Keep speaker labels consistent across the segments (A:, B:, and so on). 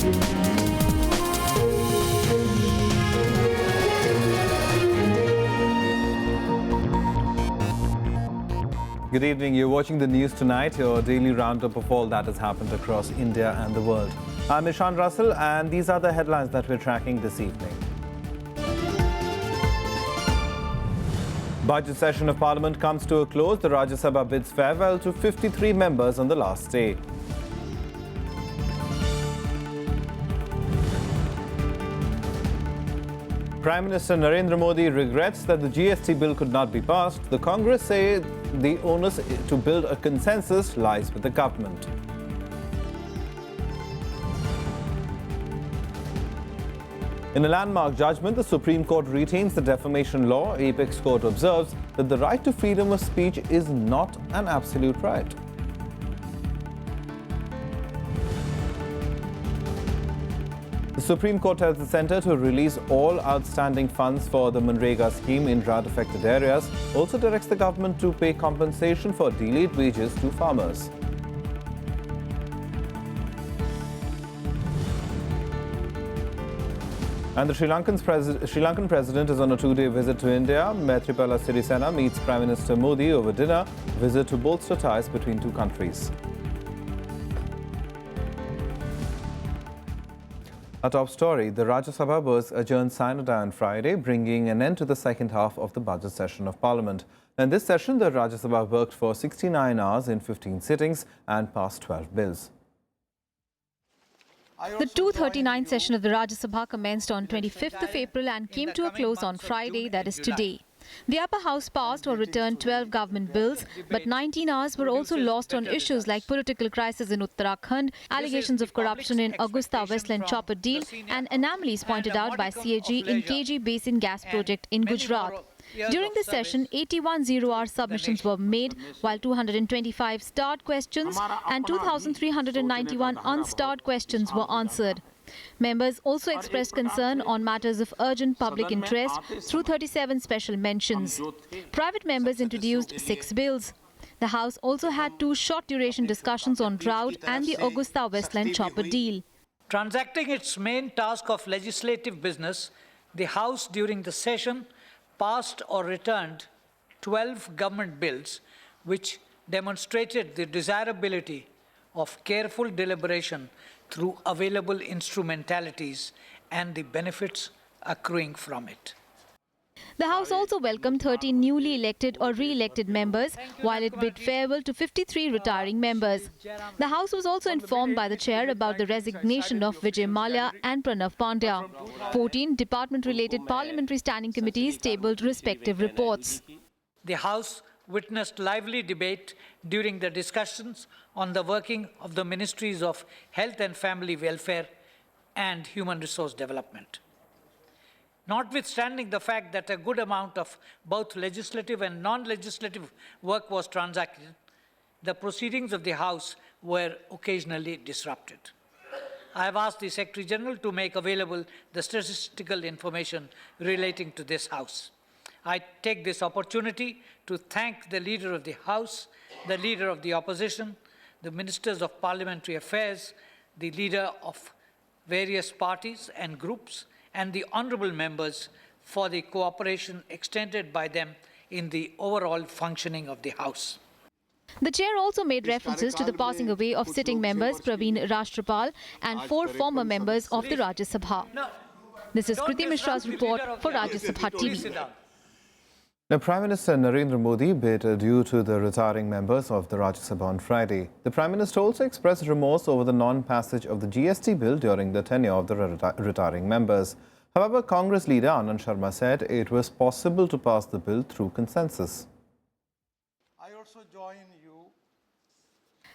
A: Good evening. You're watching the news tonight, your daily roundup of all that has happened across India and the world. I'm Ishan Russell, and these are the headlines that we're tracking this evening. Budget session of Parliament comes to a close. The Rajya Sabha bids farewell to 53 members on the last day. Prime Minister Narendra Modi regrets that the GST bill could not be passed. The Congress say the onus to build a consensus lies with the government. In a landmark judgment, the Supreme Court retains the defamation law. Apex Court observes that the right to freedom of speech is not an absolute right. The Supreme Court tells the centre to release all outstanding funds for the Manrega scheme in drought-affected areas. Also directs the government to pay compensation for delayed wages to farmers. And the Sri Lankan president is on a two-day visit to India. Maithripala Sirisena meets Prime Minister Modi over dinner, visit to bolster ties between two countries. Our top story, the Rajya Sabha was adjourned sine die on Friday, bringing an end to the second half of the budget session of Parliament. In this session, the Rajya Sabha worked for 69 hours in 15 sittings and passed 12 bills.
B: The 239 session of the Rajya Sabha commenced on 25th of April and came to a close on Friday, that is today. The upper house passed or returned 12 government bills, but 19 hours were also lost on issues like political crisis in Uttarakhand, allegations of corruption in Augusta Westland chopper deal, and anomalies pointed out by CAG in KG Basin gas project in Gujarat. During the session, 81 zero-hour submissions were made, while 225 starred questions and 2,391 unstarred questions were answered. Members also expressed concern on matters of urgent public interest through 37 special mentions. Private members introduced 6 bills. The House also had 2 short-duration discussions on drought and the Augusta Westland chopper deal.
C: Transacting its main task of legislative business, the House during the session passed or returned 12 government bills, which demonstrated the desirability of careful deliberation through available instrumentalities and the benefits accruing from it.
B: The House also welcomed 13 newly elected or re-elected members, while it bid farewell to 53 retiring members. The House was also informed by the chair about the resignation of Vijay Mallya and Pranav Pandya. 14 department-related parliamentary standing committees tabled respective reports.
C: The House witnessed lively debate during the discussions on the working of the Ministries of Health and Family Welfare and Human Resource Development. Notwithstanding the fact that a good amount of both legislative and non-legislative work was transacted, the proceedings of the House were occasionally disrupted. I have asked the Secretary General to make available the statistical information relating to this House. I take this opportunity to thank the Leader of the House, the Leader of the Opposition, the Ministers of Parliamentary Affairs, the Leader of various parties and groups, and the honourable members for the cooperation extended by them in the overall functioning of the House.
B: The chair also made references to the passing away of sitting members Praveen Rashtrapal and 4 former members of the Rajya Sabha. This is Kriti Mishra's report for Rajya Sabha TV.
A: Now, Prime Minister Narendra Modi bid adieu to the retiring members of the Rajya Sabha on Friday. The Prime Minister also expressed remorse over the non-passage of the GST bill during the tenure of the retiring members. However, Congress leader Anand Sharma said it was possible to pass the bill through consensus.
D: I also join you.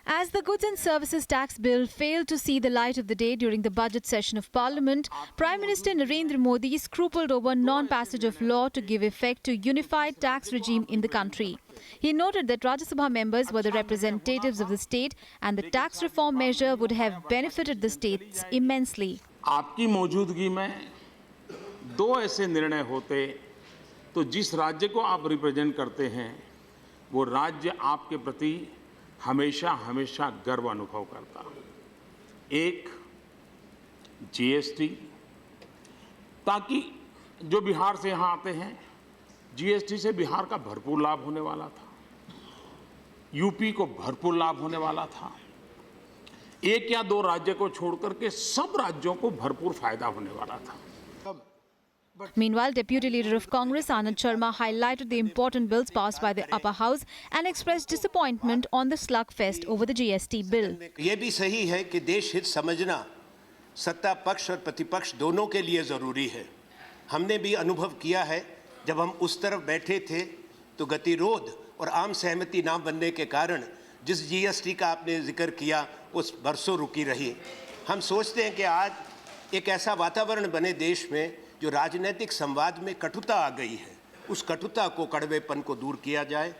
B: As the Goods and Services Tax Bill failed to see the light of the day during the budget session of Parliament, Prime Minister Narendra Modi scrupled over non-passage of law to give effect to unified tax regime in the country. He noted that Rajya Sabha members were the representatives of the state and the tax reform measure would have benefited the states immensely.
E: आपकी मौजूदगी में 2 ऐसे निर्णय होते तो जिस राज्य को आप रिप्रेजेंट करते हैं वो राज्य आपके प्रति हमेशा हमेशा गर्व अनुभव करता। एक जीएसटी, ताकि जो बिहार से यहाँ आते हैं, जीएसटी से बिहार का भरपूर लाभ होने वाला था, यूपी को भरपूर लाभ होने वाला था। एक या दो राज्य को छोड़कर के सब राज्यों को भरपूर फायदा होने वाला था।
B: Meanwhile, Deputy Leader of Congress Anand Sharma highlighted the important bills passed by the upper house and expressed disappointment on the slugfest over the GST bill.
F: ये भी सही है कि देश हित समझना सत्ता पक्ष और प्रतिपक्ष दोनों के लिए जरूरी है। हमने भी अनुभव किया है, जब हम उस तरफ बैठे थे तो गतिरोध और आम सहमति ना बनने के कारण जिस जीएसटी का आपने जिक्र किया उस बरसों रुकी रही। हम सोचते हैं कि आज एक ऐसा वातावरण बने देश में जो राजनीतिक संवाद में कटुता आ गई है, उस कटुता को, कड़वेपन को दूर किया जाए,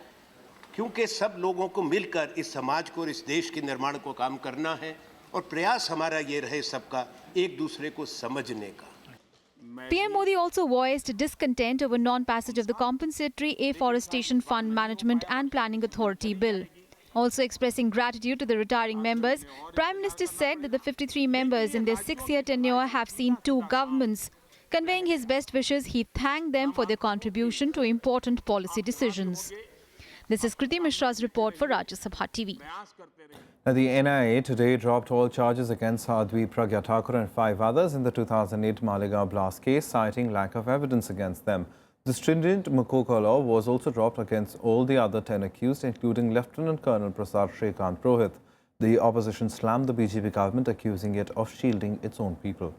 F: क्योंकि सब लोगों को मिलकर इस समाज को और इस देश के निर्माण को काम करना है और प्रयास हमारा ये रहे सबका एक दूसरे को समझने का।
B: PM Modi also voiced discontent over non-passage of the Compensatory Afforestation Fund Management and Planning Authority Bill. Also expressing gratitude to the retiring members, Prime Minister said that the 53 members in their 6-year tenure have seen 2 governments. Conveying his best wishes, he thanked them for their contribution to important policy decisions. This is Kriti Mishra's report for Rajya Sabha TV.
A: Now, the NIA today dropped all charges against Sadhvi Pragya Thakur and 5 others in the 2008 Malegaon blast case, citing lack of evidence against them. The stringent Makoka law was also dropped against all the other 10 accused, including Lieutenant Colonel Prasad Shrikant Purohit. The opposition slammed the BJP government, accusing it of shielding its own people.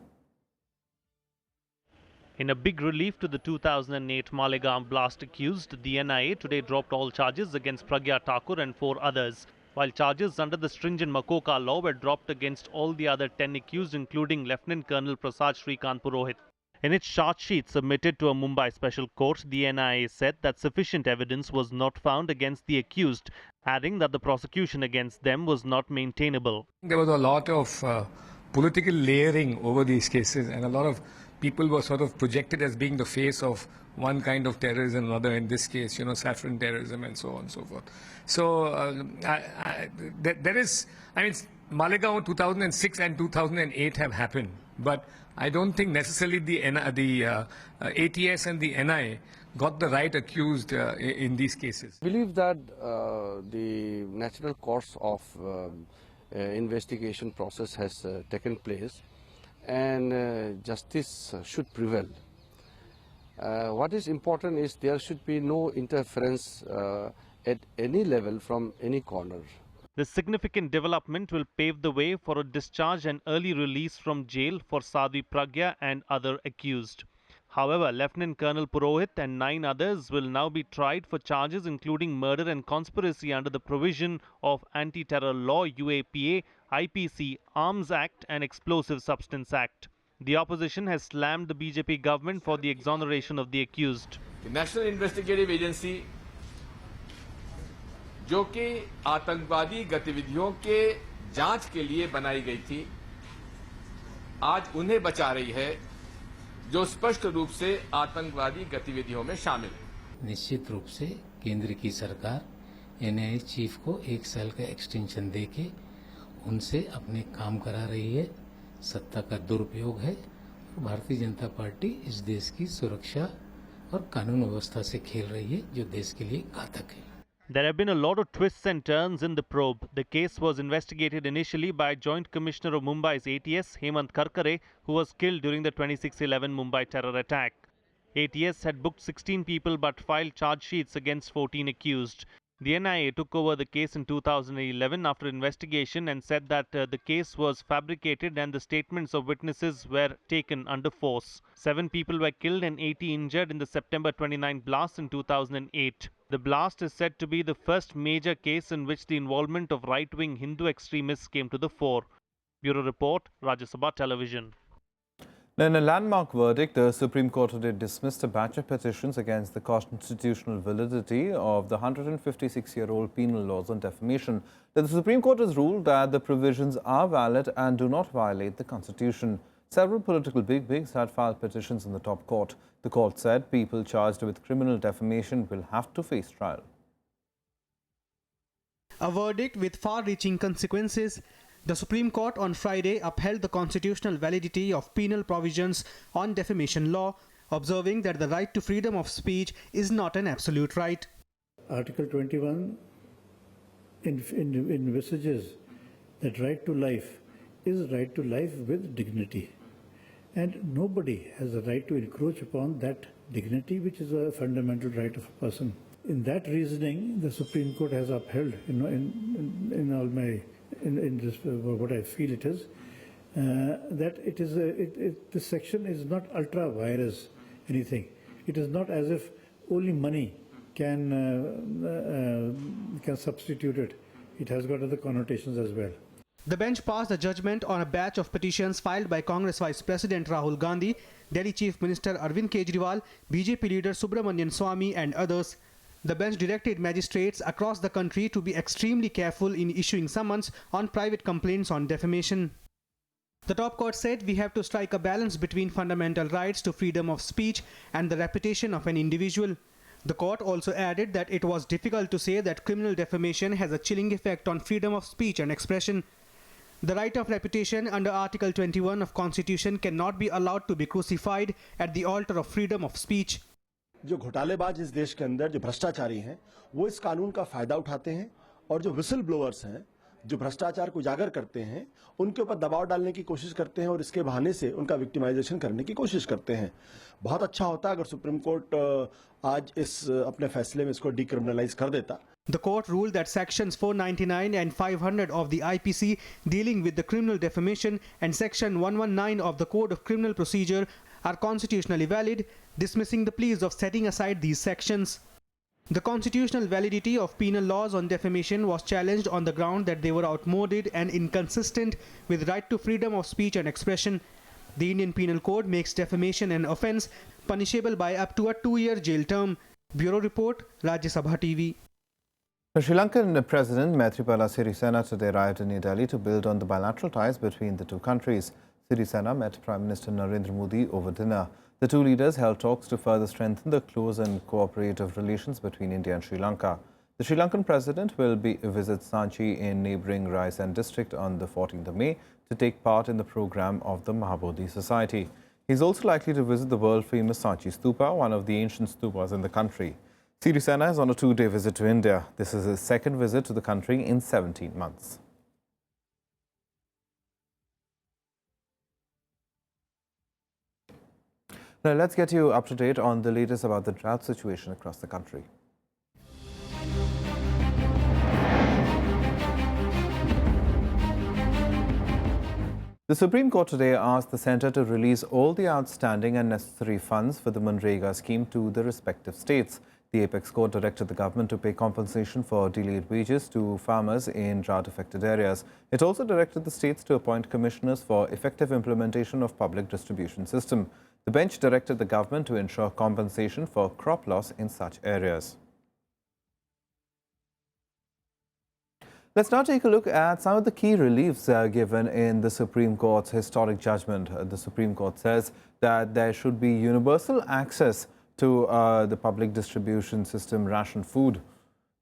G: In a big relief to the 2008 Malegaon blast accused, the NIA today dropped all charges against Pragya Thakur and 4 others, while charges under the stringent Makoka law were dropped against all the other 10 accused, including Lieutenant Colonel Prasad Shrikant Purohit. In its charge sheet submitted to a Mumbai special court, the NIA said that sufficient evidence was not found against the accused, adding that the prosecution against them was not maintainable.
H: There was a lot of political layering over these cases, and a lot of people were sort of projected as being the face of one kind of terrorism and another, in this case, saffron terrorism and so on and so forth. So there is, Malegaon 2006 and 2008 have happened, but I don't think necessarily the ATS and the NIA got the right accused in these cases.
I: I believe that the natural course of investigation process has taken place, and justice should prevail. What is important is there should be no interference at any level from any corner.
G: This significant development will pave the way for a discharge and early release from jail for Sadhvi Pragya and other accused. However, Lieutenant Colonel Purohit and 9 others will now be tried for charges including murder and conspiracy under the provision of Anti-Terror Law UAPA, IPC, Arms Act and Explosive Substance Act. The opposition has slammed the BJP government for the exoneration of the accused.
J: The National Investigative Agency, जो कि आतंकवादी गतिविधियों के जांच के लिए बनाई गई थी, आज उन्हें बचा रही है जो स्पष्ट रूप से आतंकवादी गतिविधियों में शामिल है।
K: निश्चित रूप से केंद्र की सरकार एनआईए चीफ को 1 साल का एक्सटेंशन देके उनसे अपने काम करा रही है। सत्ता का दुरुपयोग है और भारतीय जनता पार्टी इस देश की सुरक्षा और कानून व्यवस्था से खेल रही है, जो देश के लिए घातक है।
G: There have been a lot of twists and turns in the probe. The case was investigated initially by Joint Commissioner of Mumbai's ATS, Hemant Karkare, who was killed during the 26/11 Mumbai terror attack. ATS had booked 16 people but filed charge sheets against 14 accused. The NIA took over the case in 2011 after investigation and said that the case was fabricated and the statements of witnesses were taken under force. 7 people were killed and 80 injured in the September 29 blast in 2008. The blast is said to be the first major case in which the involvement of right-wing Hindu extremists came to the fore. Bureau Report, Rajya Sabha Television.
A: In a landmark verdict, the Supreme Court today dismissed a batch of petitions against the constitutional validity of the 156-year-old penal laws on defamation. The Supreme Court has ruled that the provisions are valid and do not violate the Constitution. Several political big-wigs had filed petitions in the top court. The court said people charged with criminal defamation will have to face trial.
L: A verdict with far-reaching consequences. The Supreme Court on Friday upheld the constitutional validity of penal provisions on defamation law, observing that the right to freedom of speech is not an absolute right.
M: Article 21 envisages that right to life is right to life with dignity. And nobody has a right to encroach upon that dignity, which is a fundamental right of a person. In that reasoning, the Supreme Court has upheld, in this what I feel it is, that it is this section is not ultra vires anything. It is not as if only money can substitute it. It has got other connotations as well.
L: The bench passed a judgment on a batch of petitions filed by Congress Vice President Rahul Gandhi, Delhi Chief Minister Arvind Kejriwal, BJP leader Subramanian Swamy and others. The bench directed magistrates across the country to be extremely careful in issuing summons on private complaints on defamation. The top court said we have to strike a balance between fundamental rights to freedom of speech and the reputation of an individual. The court also added that it was difficult to say that criminal defamation has a chilling effect on freedom of speech and expression. The right of reputation under Article 21 of Constitution cannot be allowed to be crucified at the altar of freedom of speech.
N: जो घोटालेबाज इस देश के अंदर जो भ्रष्टाचारी हैं वो इस कानून का फायदा उठाते हैं और जो विसल ब्लोअर्स हैं जो भ्रष्टाचार को उजागर करते हैं उनके ऊपर दबाव डालने की कोशिश करते हैं और इसके बहाने से उनका विक्टिमाइजेशन करने की कोशिश करते हैं। बहुत अच्छा होता अगर सुप्रीम कोर्ट आज इस अपने फैसले में इसको डिक्रिमिनलाइज कर देता।
L: The court ruled that sections 499 and 500 of the IPC dealing with the criminal defamation and section 119 of the Code of Criminal Procedure are constitutionally valid, dismissing the pleas of setting aside these sections. The constitutional validity of penal laws on defamation was challenged on the ground that they were outmoded and inconsistent with right to freedom of speech and expression. The Indian Penal Code makes defamation an offence punishable by up to a 2-year jail term. Bureau Report, Rajya Sabha TV.
A: The Sri Lankan President Maithripala Sirisena today arrived in New Delhi to build on the bilateral ties between the two countries. Sirisena met Prime Minister Narendra Modi over dinner. The two leaders held talks to further strengthen the close and cooperative relations between India and Sri Lanka. The Sri Lankan President will visit Sanchi in neighbouring Raisen district on the 14th of May to take part in the programme of the Mahabodhi Society. He is also likely to visit the world-famous Sanchi Stupa, one of the ancient stupas in the country. Sirisena is on a 2-day visit to India. This is his second visit to the country in 17 months. Now let's get you up to date on the latest about the drought situation across the country. The Supreme Court today asked the centre to release all the outstanding and necessary funds for the Manrega scheme to the respective states. The Apex Court directed the government to pay compensation for delayed wages to farmers in drought-affected areas. It also directed the states to appoint commissioners for effective implementation of public distribution system. The bench directed the government to ensure compensation for crop loss in such areas. Let's now take a look at some of the key reliefs given in the Supreme Court's historic judgment. The Supreme Court says that there should be universal access to the public distribution system ration food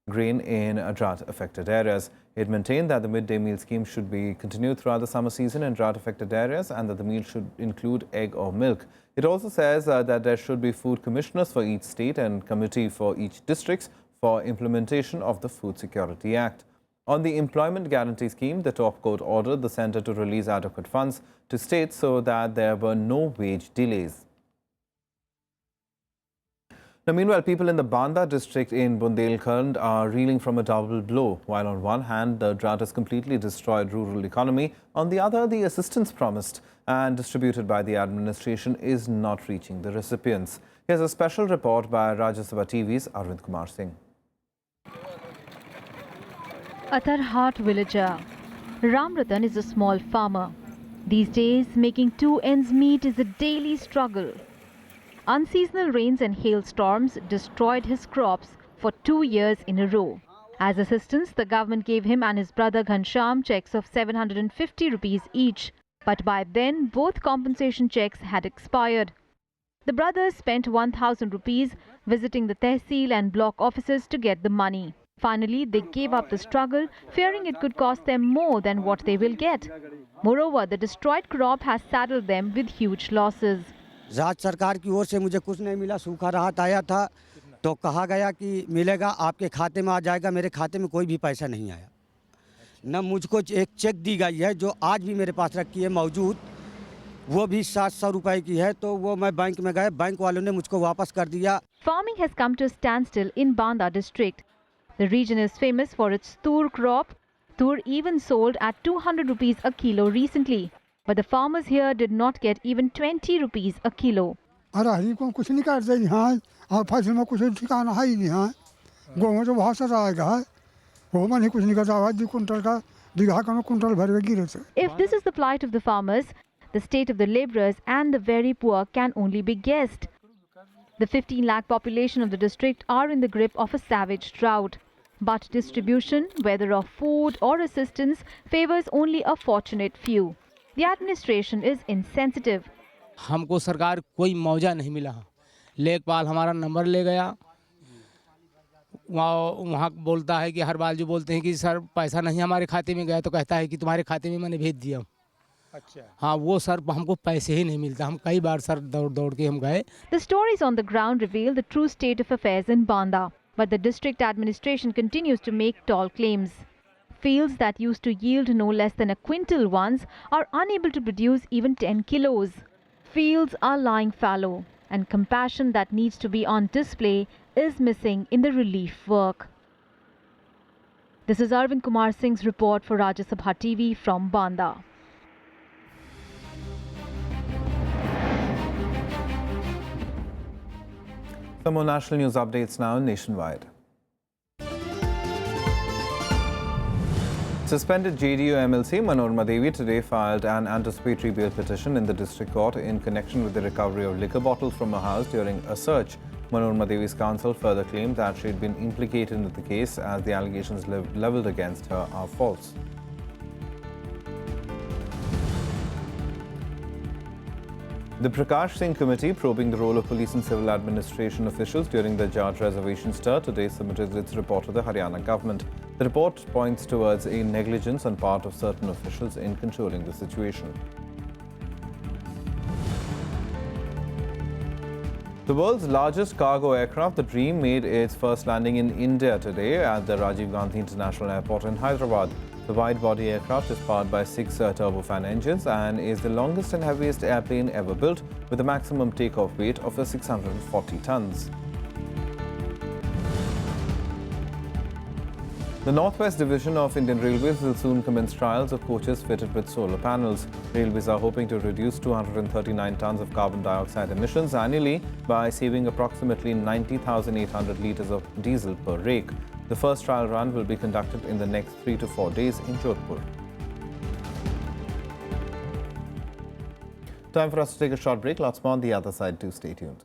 A: grain in drought-affected areas. It maintained that the midday meal scheme should be continued throughout the summer season in drought-affected areas and that the meal should include egg or milk. It also says that there should be food commissioners for each state and committee for each district for implementation of the Food Security Act. On the employment guarantee scheme, the top court ordered the centre to release adequate funds to states so that there were no wage delays. Now, meanwhile, people in the Banda district in Bundelkhand are reeling from a double blow. While on one hand, the drought has completely destroyed rural economy, on the other, the assistance promised and distributed by the administration is not reaching the recipients. Here's a special report by Rajya Sabha TV's Arvind Kumar Singh.
B: A Tarhat villager. Ramratan is a small farmer. These days, making 2 ends meet is a daily struggle. Unseasonal rains and hailstorms destroyed his crops for 2 years in a row. As assistance, the government gave him and his brother Ghansham checks of 750 rupees each. But by then, both compensation checks had expired. The brothers spent 1,000 rupees visiting the Tehsil and block offices to get the money. Finally, they gave up the struggle, fearing it could cost them more than what they will get. Moreover, the destroyed crop has saddled them with huge losses.
O: राज्य सरकार की ओर से मुझे कुछ नहीं मिला, सूखा राहत आया था तो कहा गया कि मिलेगा, आपके खाते में आ जाएगा। मेरे खाते में कोई भी पैसा नहीं आया। न मुझको एक चेक दी गई है जो आज भी मेरे पास रखी है मौजूद, वो भी 700 रुपए की है, तो वो मैं बैंक में गए, बैंक वालों ने मुझको वापस कर दिया।
B: Farming has come to a standstill in Banda district. The region is famous for its tur crop. Tur even sold at 200 rupees a kilo recently. But the farmers here did not get even 20 rupees a kilo.
P: अराही को कुछ नहीं करते यहाँ, और फसल में कुछ ठिकाना है ही नहीं यहाँ। गेहूँ तो बहुत सारा आएगा है, वो में कुछ नहीं करता है, 2 कुंटल का बीघा का कुंटल भर के गिरे थे।
B: If this is the plight of the farmers, the state of the labourers and the very poor can only be guessed. The 15 lakh population of the district are in the grip of a savage drought. But distribution, whether of food or assistance, favours only a fortunate few. The administration is insensitive.
Q: हमको सरकार कोई मुआवजा नहीं मिला। लेखपाल हमारा number ले गया, वहाँ बोलता है कि हर बार जो बोलते हैं कि सर पैसा नहीं हमारे खाते में गया, तो कहता है कि तुम्हारे खाते में मैंने भेज दिया। अच्छा। हाँ, वो सर हमको पैसे ही नहीं मिलता। हम कई बार सर दौड़ के हम गए।
B: The stories on the ground reveal the true state of affairs in Banda, but the district administration continues to make tall claims. Fields that used to yield no less than a quintal once are unable to produce even 10 kilos. Fields are lying fallow, and compassion that needs to be on display is missing in the relief work. This is Arvind Kumar Singh's report for Rajya Sabha TV from Banda.
A: Some more national news updates now nationwide. Suspended JDU MLC Manorma Devi today filed an anticipatory bail petition in the district court in connection with the recovery of liquor bottles from her house during a search. Manorma Devi's counsel further claimed that she had been implicated in the case as the allegations levelled against her are false. The Prakash Singh Committee, probing the role of police and civil administration officials during the Jat reservation stir, today submitted its report to the Haryana government. The report points towards a negligence on part of certain officials in controlling the situation. The world's largest cargo aircraft, the Dream, made its first landing in India today at the Rajiv Gandhi International Airport in Hyderabad. The wide-body aircraft is powered by 6 turbofan engines and is the longest and heaviest airplane ever built, with a maximum takeoff weight of 640 tons. The Northwest Division of Indian Railways will soon commence trials of coaches fitted with solar panels. Railways are hoping to reduce 239 tons of carbon dioxide emissions annually by saving approximately 90,800 litres of diesel per rake. The first trial run will be conducted in the next 3 to 4 days in Jodhpur. Time for us to take a short break. Lots more on the other side too. Stay tuned.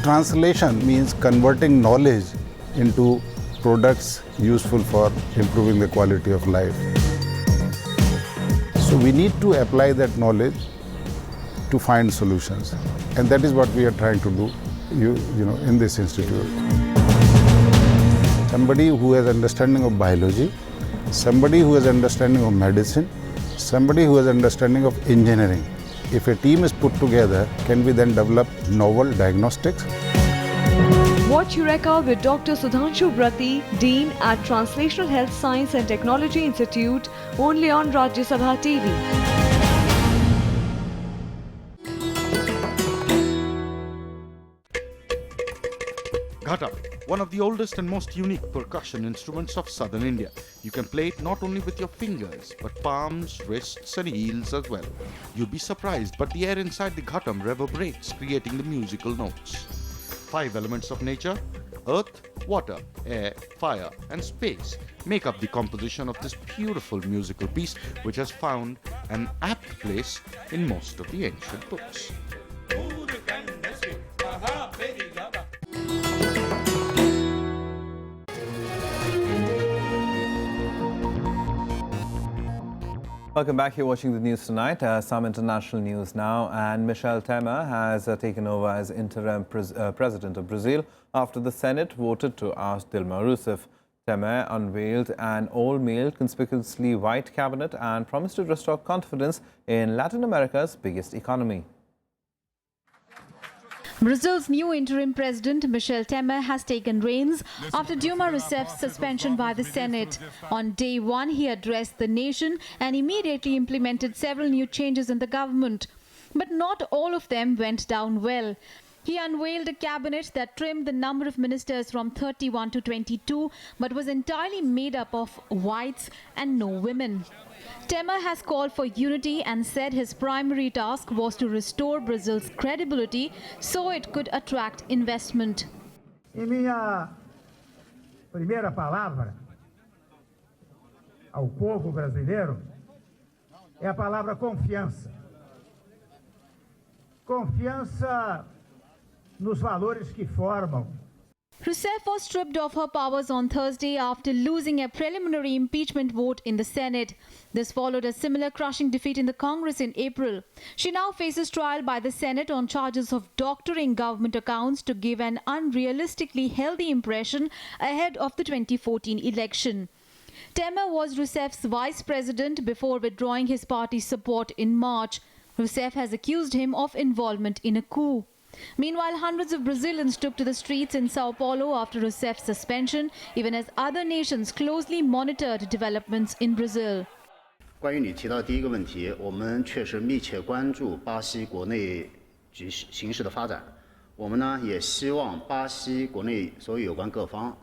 R: Translation means converting knowledge into products useful for improving the quality of life. So we need to apply that knowledge to find solutions, and that is what we are trying to do, in this institute. Somebody who has understanding of biology, somebody who has understanding of medicine, somebody who has understanding of engineering. If a team is put together, can we then develop novel diagnostics?
S: Watch Eureka with Dr. Sudhanshu Brati, Dean at Translational Health Science and Technology Institute, only on Rajya Sabha TV.
T: Ghata, one of the oldest and most unique percussion instruments of southern India. You can play it not only with your fingers, but palms, wrists and heels as well. You'll be surprised, but the air inside the ghatam reverberates, creating the musical notes. 5 elements of nature, earth, water, air, fire and space, make up the composition of this beautiful musical piece, which has found an apt place in most of the ancient books.
A: Welcome back. You're watching the news tonight. Some international news now. And Michel Temer has taken over as interim president of Brazil after the Senate voted to oust Dilma Rousseff. Temer unveiled an all-male, conspicuously white cabinet and promised to restore confidence in Latin America's biggest economy.
B: Brazil's new interim president, Michel Temer, has taken reins after Dilma Rousseff's suspension by the Senate. On day one, he addressed the nation and immediately implemented several new changes in the government. But not all of them went down well. He unveiled a cabinet that trimmed the number of ministers from 31 to 22, but was entirely made up of whites and no women. Temer has called for unity and said his primary task was to restore Brazil's credibility so it could attract investment.
U: Em minha primeira palavra ao povo brasileiro é a palavra confiança. Confiança nos valores que formam.
B: Rousseff was stripped of her powers on Thursday after losing a preliminary impeachment vote in the Senate. This followed a similar crushing defeat in the Congress in April. She now faces trial by the Senate on charges of doctoring government accounts to give an unrealistically healthy impression ahead of the 2014 election. Temer was Rousseff's vice president before withdrawing his party's support in March. Rousseff has accused him of involvement in a coup. Meanwhile, hundreds of Brazilians took to the streets in Sao Paulo after Rousseff's suspension, even as other nations closely monitored developments in Brazil.
V: 关于你提到第一个问题，我们确实密切关注巴西国内形势的发展。我们呢也希望巴西国内所有有关各方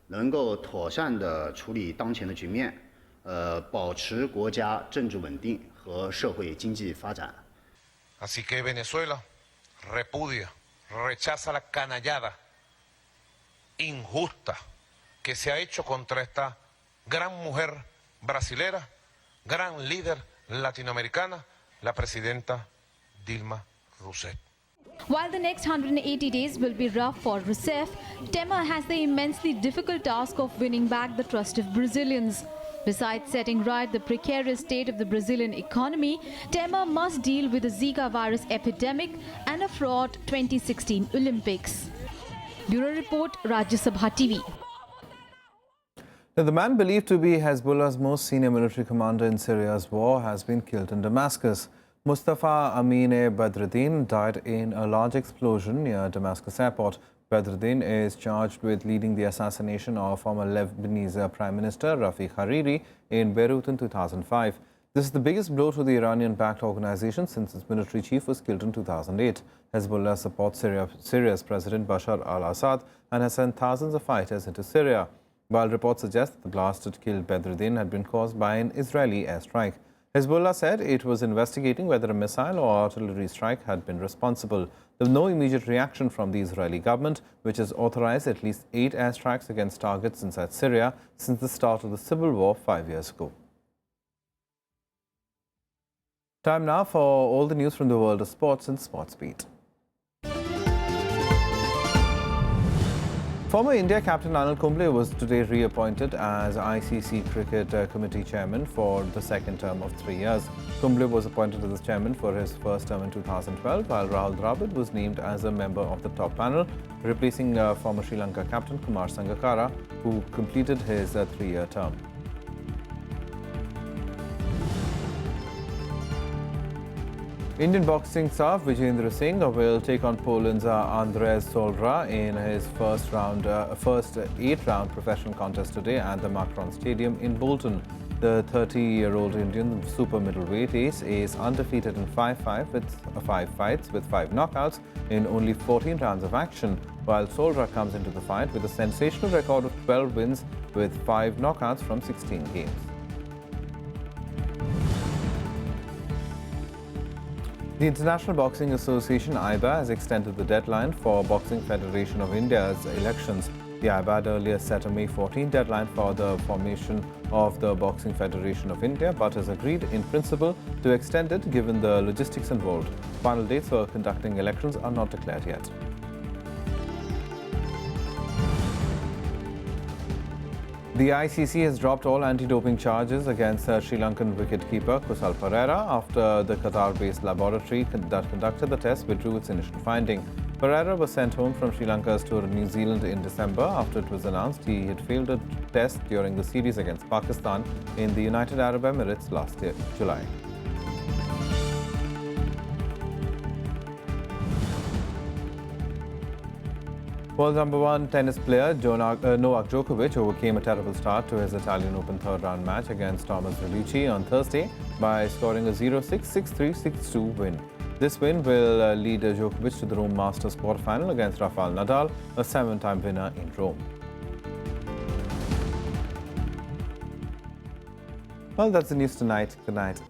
V: 能够妥善地处理当前的局面，保持国家政治稳定和社会经济发展。
W: Así que Venezuela repudia, rechaza la canallada injusta que se ha hecho contra esta gran mujer brasilera, gran líder latinoamericana, la presidenta Dilma Rousseff.
B: While the next 180 days will be rough for Rousseff, Temer has the immensely difficult task of winning back the trust of Brazilians. Besides setting right the precarious state of the Brazilian economy, Temer must deal with the Zika virus epidemic and a fraught 2016 Olympics. Bureau Report, Rajya Sabha TV.
A: Now, the man believed to be Hezbollah's most senior military commander in Syria's war has been killed in Damascus. Mustafa Amine Badruddin died in a large explosion near Damascus airport. Badruddin is charged with leading the assassination of former Lebanese Prime Minister Rafiq Hariri in Beirut in 2005. This is the biggest blow to the Iranian-backed organization since its military chief was killed in 2008. Hezbollah supports Syria's President Bashar al-Assad and has sent thousands of fighters into Syria, while reports suggest that the blast that killed Badruddin had been caused by an Israeli airstrike. Hezbollah said it was investigating whether a missile or artillery strike had been responsible. There was no immediate reaction from the Israeli government, which has authorized at least 8 airstrikes against targets inside Syria since the start of the civil war 5 years ago. Time now for all the news from the world of sports and Sports Beat. Former India captain Anil Kumble was today reappointed as ICC Cricket Committee chairman for the second term of 3 years. Kumble was appointed as chairman for his first term in 2012, while Rahul Dravid was named as a member of the top panel, replacing former Sri Lanka captain Kumar Sangakkara, who completed his 3-year term. Indian boxing star Vijayendra Singh will take on Poland's Andrzej Solra in his first 8-round professional contest today at the Macron Stadium in Bulletin. The 30-year-old Indian super middleweight ace is undefeated in 5 fights with 5 knockouts in only 14 rounds of action, while Solra comes into the fight with a sensational record of 12 wins with 5 knockouts from 16 games. The International Boxing Association (IBA) has extended the deadline for Boxing Federation of India's elections. The IBA had earlier set a May 14 deadline for the formation of the Boxing Federation of India, but has agreed in principle to extend it given the logistics involved. Final dates for conducting elections are not declared yet. The ICC has dropped all anti-doping charges against Sri Lankan wicketkeeper Kusal Perera after the Qatar-based laboratory that conducted the test withdrew its initial finding. Perera was sent home from Sri Lanka's tour in New Zealand in December after it was announced he had failed a test during the series against Pakistan in the United Arab Emirates last year, July. World #1 tennis player Novak Djokovic overcame a terrible start to his Italian Open third-round match against Thomas Verducci on Thursday by scoring a 0-6, 6-3, 6-2 win. This win will lead Djokovic to the Rome Masters quarterfinal against Rafael Nadal, a 7-time winner in Rome. Well, that's the news tonight. Good night.